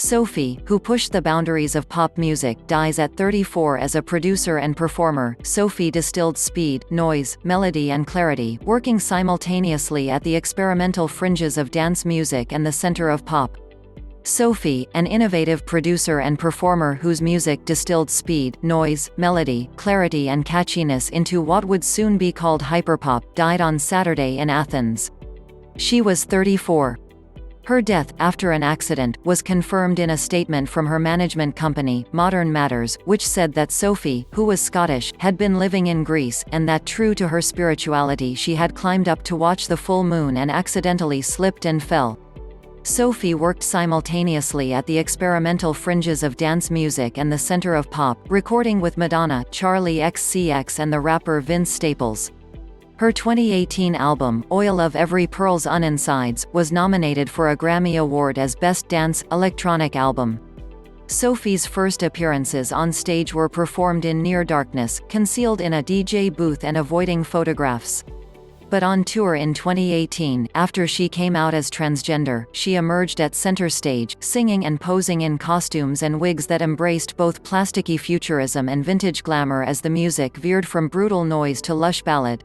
Sophie, who pushed the boundaries of pop music, dies at 34 as a producer and performer. Sophie distilled speed, noise, melody and clarity, working simultaneously at the experimental fringes of dance music and the center of pop. Sophie, an innovative producer and performer whose music distilled speed, noise, melody, clarity and catchiness into what would soon be called hyperpop, died on Saturday in Athens. She was 34. Her death, after an accident, was confirmed in a statement from her management company, Modern Matters, which said that Sophie, who was Scottish, had been living in Greece, and that true to her spirituality she had climbed up to watch the full moon and accidentally slipped and fell. Sophie worked simultaneously at the experimental fringes of dance music and the center of pop, recording with Madonna, Charli XCX and the rapper Vince Staples. Her 2018 album, Oil of Every Pearl's Insides, was nominated for a Grammy Award as Best Dance Electronic Album. Sophie's first appearances on stage were performed in near darkness, concealed in a DJ booth and avoiding photographs. But on tour in 2018, after she came out as transgender, she emerged at center stage, singing and posing in costumes and wigs that embraced both plasticky futurism and vintage glamour as the music veered from brutal noise to lush ballad.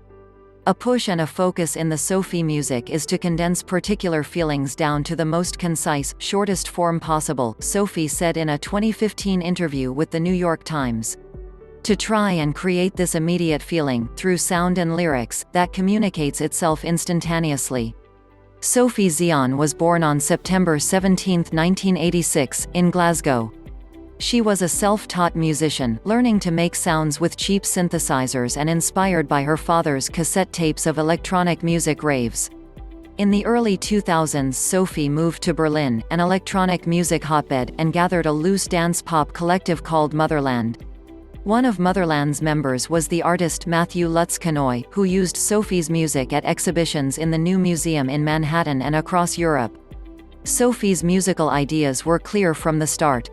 A push and a focus in the Sophie music is to condense particular feelings down to the most concise, shortest form possible, Sophie said in a 2015 interview with The New York Times. To try and create this immediate feeling, through sound and lyrics, that communicates itself instantaneously. Sophie Zion was born on September 17, 1986, in Glasgow. She was a self-taught musician, learning to make sounds with cheap synthesizers and inspired by her father's cassette tapes of electronic music raves. In the early 2000s, Sophie moved to Berlin, an electronic music hotbed, and gathered a loose dance-pop collective called Motherland. One of Motherland's members was the artist Matthew Lutz-Kanoy, who used Sophie's music at exhibitions in the New Museum in Manhattan and across Europe. Sophie's musical ideas were clear from the start.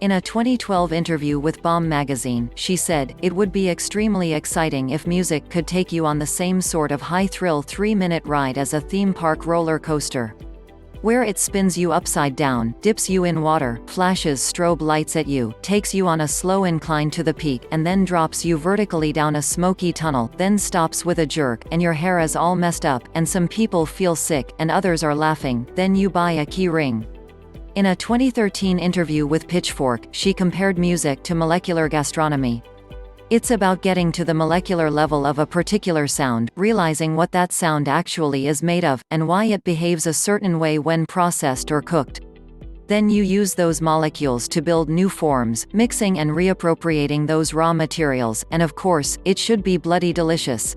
In a 2012 interview with Bomb magazine, she said, "It would be extremely exciting if music could take you on the same sort of high-thrill 3-minute ride as a theme park roller coaster. Where it spins you upside down, dips you in water, flashes strobe lights at you, takes you on a slow incline to the peak, and then drops you vertically down a smoky tunnel, then stops with a jerk, and your hair is all messed up, and some people feel sick, and others are laughing, then you buy a key ring." In a 2013 interview with Pitchfork, she compared music to molecular gastronomy. "It's about getting to the molecular level of a particular sound, realizing what that sound actually is made of, and why it behaves a certain way when processed or cooked. Then you use those molecules to build new forms, mixing and reappropriating those raw materials, and of course, it should be bloody delicious."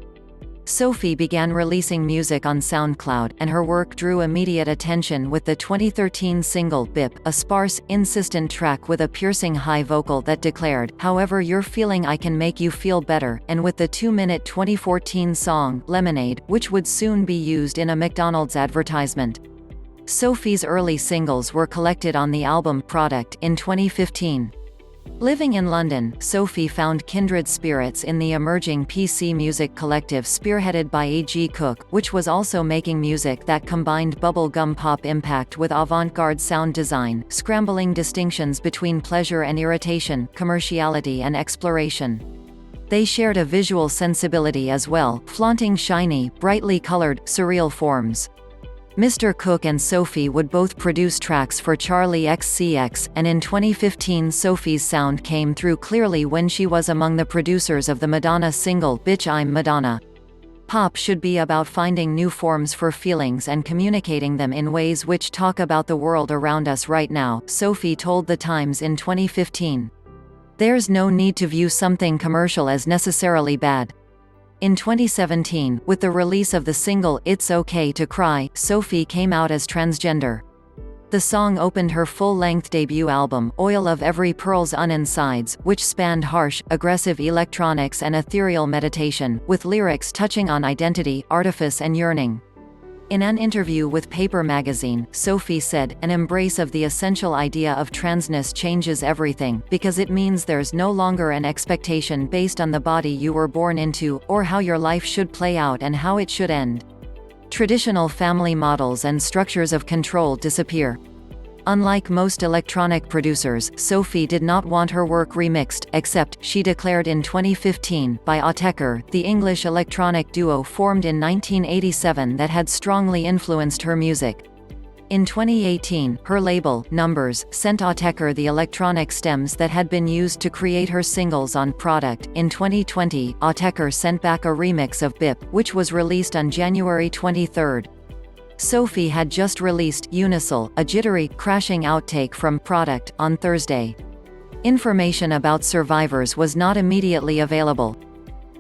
Sophie began releasing music on SoundCloud, and her work drew immediate attention with the 2013 single Bip, a sparse, insistent track with a piercing high vocal that declared, "However you're feeling I can make you feel better," and with the 2-minute 2014 song, Lemonade, which would soon be used in a McDonald's advertisement. Sophie's early singles were collected on the album Product in 2015. Living in London, Sophie found kindred spirits in the emerging PC music collective spearheaded by A.G. Cook, which was also making music that combined bubblegum pop impact with avant-garde sound design, scrambling distinctions between pleasure and irritation, commerciality and exploration. They shared a visual sensibility as well, flaunting shiny, brightly colored, surreal forms. Mr. Cook and Sophie would both produce tracks for Charli XCX, and in 2015 Sophie's sound came through clearly when she was among the producers of the Madonna single Bitch I'm Madonna. Pop should be about finding new forms for feelings and communicating them in ways which talk about the world around us right now, Sophie told The Times in 2015. "There's no need to view something commercial as necessarily bad." In 2017, with the release of the single It's Okay to Cry, Sophie came out as transgender. The song opened her full-length debut album, Oil of Every Pearl's Insides, which spanned harsh, aggressive electronics and ethereal meditation, with lyrics touching on identity, artifice and yearning. In an interview with Paper magazine, Sophie said, "An embrace of the essential idea of transness changes everything, because it means there's no longer an expectation based on the body you were born into, or how your life should play out and how it should end. Traditional family models and structures of control disappear. Unlike most electronic producers, Sophie did not want her work remixed, except, she declared in 2015, by Autechre, the English electronic duo formed in 1987 that had strongly influenced her music. In 2018, her label, Numbers, sent Autechre the electronic stems that had been used to create her singles on Product. In 2020, Autechre sent back a remix of BIP, which was released on January 23. Sophie had just released Unisol, a jittery, crashing outtake from Product, on Thursday. Information about survivors was not immediately available.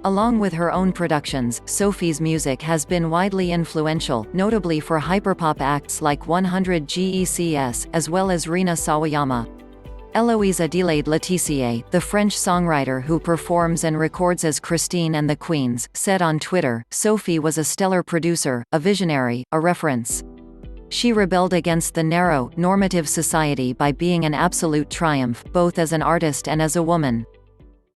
Along with her own productions, Sophie's music has been widely influential, notably for hyperpop acts like 100 GECS, as well as Rina Sawayama. Eloise Adelaide Letizier, the French songwriter who performs and records as Christine and the Queens, said on Twitter, "Sophie was a stellar producer, a visionary, a reference. She rebelled against the narrow, normative society by being an absolute triumph, both as an artist and as a woman."